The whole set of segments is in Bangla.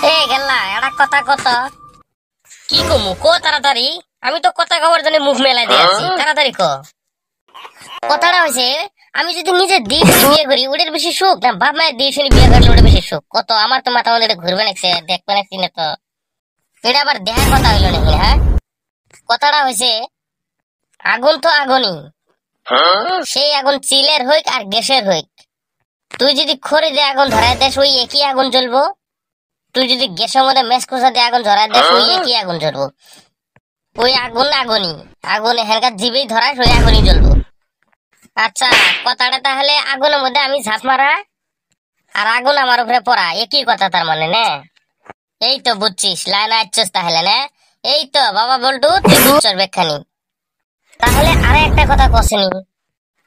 এ গেল্লা এটা কথা কত কি কমু কো তাড়াতাড়ি আমি তো কথা কবার জন্য মুখ মেলাই দিয়ে আছি তাড়াতাড়ি ক কথাটা হইছে আমি যদি নিজে দিয়ে বিয়ে করি ওটার বেশি সুখ না বাপ মায়ের দিয়ে শুনি বিয়ে করলে ওটা বেশি সুখ কত আমার তো মাথা মধ্যে ঘুরবে নাকছে দেখবে নাকছি না তো এটা আবার দেখার কথা হইলো নাকি হ্যাঁ কথাটা হইছে আগুন তো আগুনই সেই আগুন চিলের হইক আর গ্যাসের হইক তুই যদি খড়ি দিয়ে আগুন ধরাই দেস ওই একই আগুন জ্বলবো তুই যদি গ্যাসের মধ্যে মেস কষা দিয়ে আগুন ধরাই দেস ওই একই আগুন জ্বলবো ওই আগুন আগুনই আগুন এখানকার জিবেই ধরাস ওই আগুনই জ্বলবো আচ্ছা কথাটা তাহলে আগুনের মধ্যে আমি ঝাঁপ মারা আর আগুন আমার উপরে পড়া একই কথা তার মানে না এই তো বুঝছিস লাইন আসছিস তাহলে না এই তো বাবা বল্টু তুই বুঝছস বেখানি তাহলে আরে একটা কথা কসনি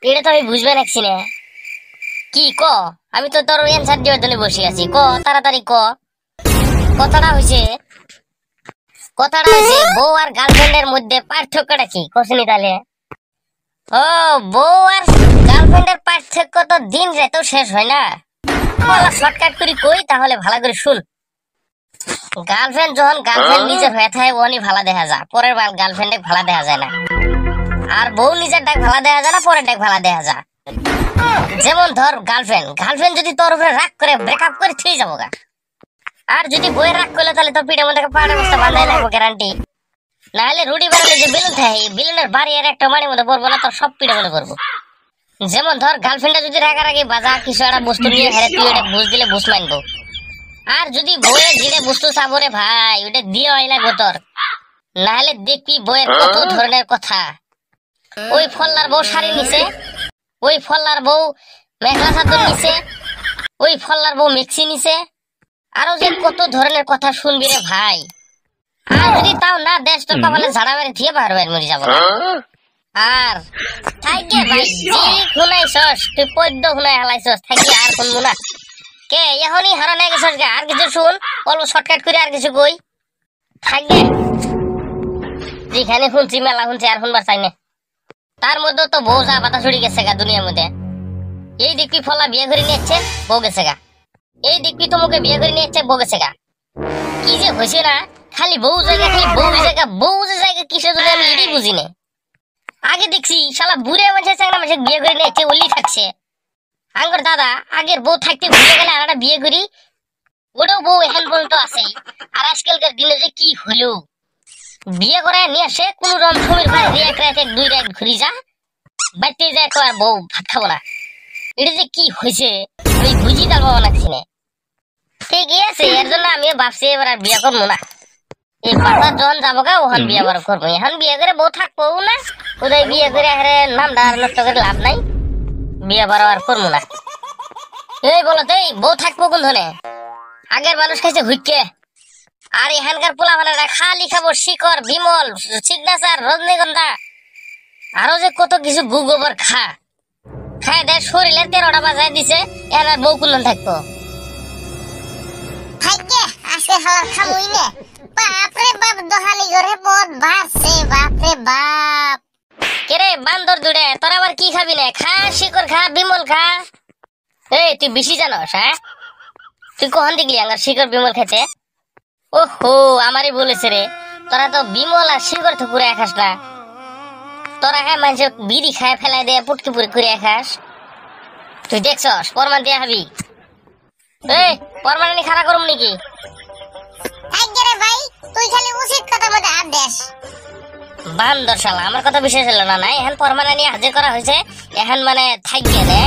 এটা তো আমি বুঝবে নাকছি না কি ক আমি তো তোর অ্যানসার দেওয়ার জন্য বসে আছি ক তাড়াতাড়ি ক কথাটা হইছে বউ আর গার্লফ্রেন্ডের মধ্যে পার্থক্যটা কি কসনি তাহলে ও বউ আর গার্লফ্রেন্ডের পার্থক্য তো দিন রাতেও শেষ হয় না বলা শর্টকাট করি কই তাহলে ভালো করে শুন গার্লফ্রেন্ড যখন গার্লফ্রেন্ড নিজের হয়ে থাকে ওনি ভালো দেখা যায় পরের বার গার্লফ্রেন্ডে ভালো দেখা যায় না আর বউ নিজের ডাক ভালো দেখা যায় না পরের ডাক ভালো দেখা যায় যেমন ধর গার্লফ্রেন্ড যদি তোর উপরে রাগ করে ব্রেকআপ করে থুই যাবো গা আর যদি বইয়ের রাগ করলে তাহলে তো পিঠের মধ্যে পাড়ের বস্তা বান্ধাই লাগবো গ্যারান্টি নাহলে রুটি বেরোলে যে বেলুন থাকে বেলুনের বাড়ি আর একটা মাড়ির মধ্যে পড়বো না তোর সব পিঠে মধ্যে পড়বো যেমন ধর গার্লফ্রেন্ডে যদি রাগারাগি বাজা কিছু একটা বস্তু নিয়ে হেরে তুই ওটা বুঝ দিলে বুঝ মানবো আর যদি বইয়ের জিরে বস্তু চাবো রে ভাই ওটা দিয়ে হয় লাগবো তোর নাহলে দেখবি বইয়ের কত ধরনের কথা ওই ফল্লার বউ শাড়ি নিছে ওই ফল্লার বউ মেঘলা চাদর নিছে ওই ফল্লার বউ মিক্সি নিছে আরো যে কত ধরনের কথা শুনবি রে ভাই আর যদি তাও না দেশ তোর কপালে ঝাড়া মেরে দিয়ে পারবে মরে যাবো আর থাইকে ভাই জি শুনাইছস তুই পদ্য শুনাই হালাইছস থাকি আর শুনবো না কে এখনই হারা নাই গেছস গে আর কিছু শুন অল্প শর্টকাট করে আর কিছু কই থাকবে যেখানে শুনছি মেলা শুনছি আর শুনবার চাই না তার মধ্যে তো বউ যা পাতা ছড়ি গেছে গা দুনিয়ার মধ্যে এই দেখবি ফলা বিয়ে করে নিচ্ছে বউ গেছে গা এই দেখবি তোমাকে বিয়ে করে নিচ্ছে বউ গেছে গা কি যে হয়েছে না খালি বউ জায়গা কিসের জন্য আমি এটাই বুঝি না আগে দেখছি শালা বুড়ে মানুষের চাকরা মানুষের বিয়ে করে নিচ্ছে ওলি থাকছে আঙ্গর দাদা আগের বউ থাকতে ভুলে গেলে আর একটা বিয়ে করি ওটাও বউ এখন পর্যন্ত আছে আর আজকালকার দিনে যে কি হলো বিয়ে করে নিয়ে আসে কোন রকম সমীর ভাই এক রাত এক দুই রাত ঘুরি যা বাড়তে যায় তো আর বউ ভাত খাবো না এটা যে কি হয়েছে ওই বুঝি তার বাবা লাগছি না ঠিকই আছে এর জন্য আমিও ভাবছি এবার আর বিয়ে করবো না এই বাচ্চা যখন যাবো গা ওখান বিয়ে বার করবো এখন বিয়ে করে বউ থাকবো না ওদের বিয়ে করে নামটা আর নষ্ট করে লাভ নাই বিয়ে বার আর করবো না এই বলো তো বউ থাকবো কোন ধনে আগের মানুষ খাইছে হুইকে আর এখানকার পোলা ভাড়াটা খালি খাবো শিকড় বিমল সিগনেচার রজনীগন্ধা আরো যে কত কিছু গু গোবর খায় দেয় শরীরে 13টা বাজায় দিছে এর বউ কুলন থাকবো ভাগ্যে আজকে হালার খামুই নে বাপরে বাপ দোহানি করে বহুত ভাসছে বাপরে বাপ কেরে বান্দর দুড়ে তোর আবার কি খাবি না খা শিকড় খা বিমল খা এই তুই বেশি জানোস হ্যাঁ তুই কখন দেখলি আমার শিকড় বিমল খেতে ওহো আমারই বলেছে রে তোরা তো বিমল আর শিকড় তো করে খাস না তোরা হ্যাঁ মানুষ বিড়ি খায় ফেলাই দেয় পুটকি পুরি করে খাস তুই দেখছস প্রমাণ দিয়ে হবি এই প্রমাণ নি খারাপ করুম নাকি ভাগ্যে রে ভাই তুই খালি উচিত কথা মধ্যে হাত দেস বান্দর শালা আমার কথা বিশেষ হলো না এখন প্রমাণ নিয়ে হাজির করা হয়েছে এখন মানে থাকবে না